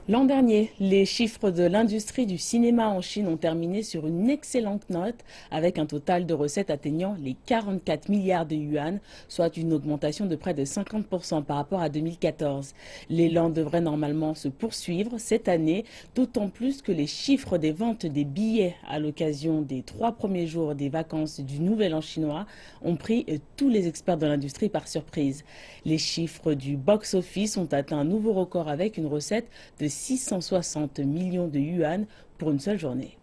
L'an dernier, les chiffres de l'industrie du cinéma en Chine ont terminé sur une excellente note, avec un total de recettes atteignant les 44 milliards de yuan, soit une augmentation de près de 50% par rapport à 2014. L'élan devrait normalement se poursuivre cette année, d'autant plus que les chiffres des ventes des billets à l'occasion des 3 premiers jours des vacances du Nouvel An chinois ont pris tous les experts de l'industrie par surprise. Les chiffres du box-office ont atteint un nouveau record avec une recette de 660 millions de yuan pour une seule journée.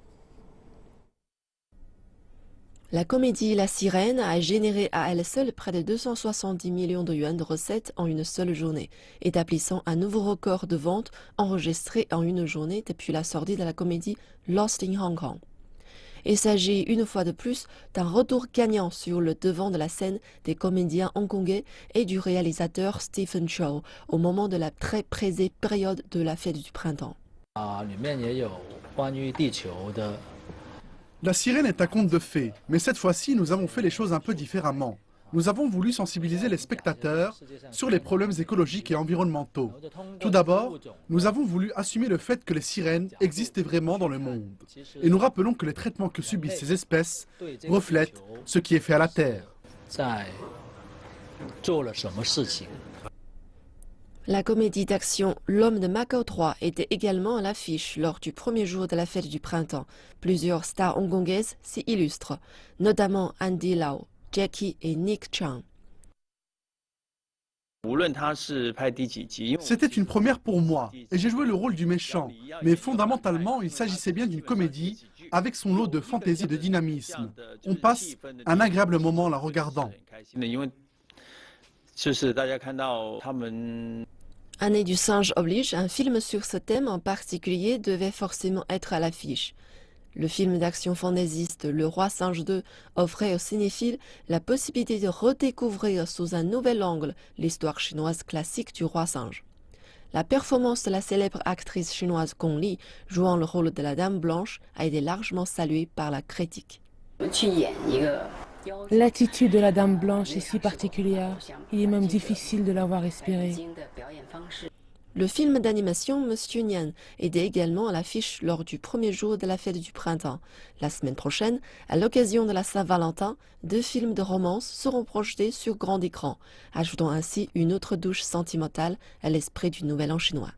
La comédie La Sirène a généré à elle seule près de 270 millions de yuan de recettes en une seule journée, établissant un nouveau record de vente enregistré en une journée depuis la sortie de la comédie Lost in Hong Kong. Il s'agit une fois de plus d'un retour gagnant sur le devant de la scène des comédiens hongkongais et du réalisateur Stephen Chow au moment de la très prisée période de la fête du printemps. La sirène est un conte de fées, mais cette fois-ci, nous avons fait les choses un peu différemment. Nous avons voulu sensibiliser les spectateurs sur les problèmes écologiques et environnementaux. Tout d'abord, nous avons voulu assumer le fait que les sirènes existent vraiment dans le monde. Et nous rappelons que les traitements que subissent ces espèces reflètent ce qui est fait à la Terre. La comédie d'action L'Homme de Macao 3 était également à l'affiche lors du premier jour de la fête du printemps. Plusieurs stars hongkongaises s'y illustrent, notamment Andy Lau, Jackie et Nick Chang. C'était une première pour moi, et j'ai joué le rôle du méchant. Mais fondamentalement, il s'agissait bien d'une comédie avec son lot de fantaisie et de dynamisme. On passe un agréable moment en la regardant. Année du singe oblige, un film sur ce thème en particulier devait forcément être à l'affiche. Le film d'action fantaisiste Le Roi Singe 2 offrait aux cinéphiles la possibilité de redécouvrir sous un nouvel angle l'histoire chinoise classique du roi singe. La performance de la célèbre actrice chinoise Gong Li, jouant le rôle de la Dame Blanche, a été largement saluée par la critique. L'attitude de la Dame Blanche est si particulière, il est même difficile de la voir respirer. Le film d'animation Monsieur Nian était également à l'affiche lors du premier jour de la fête du printemps. La semaine prochaine, à l'occasion de la Saint-Valentin, 2 films de romance seront projetés sur grand écran, ajoutant ainsi une autre douche sentimentale à l'esprit du Nouvel An chinois.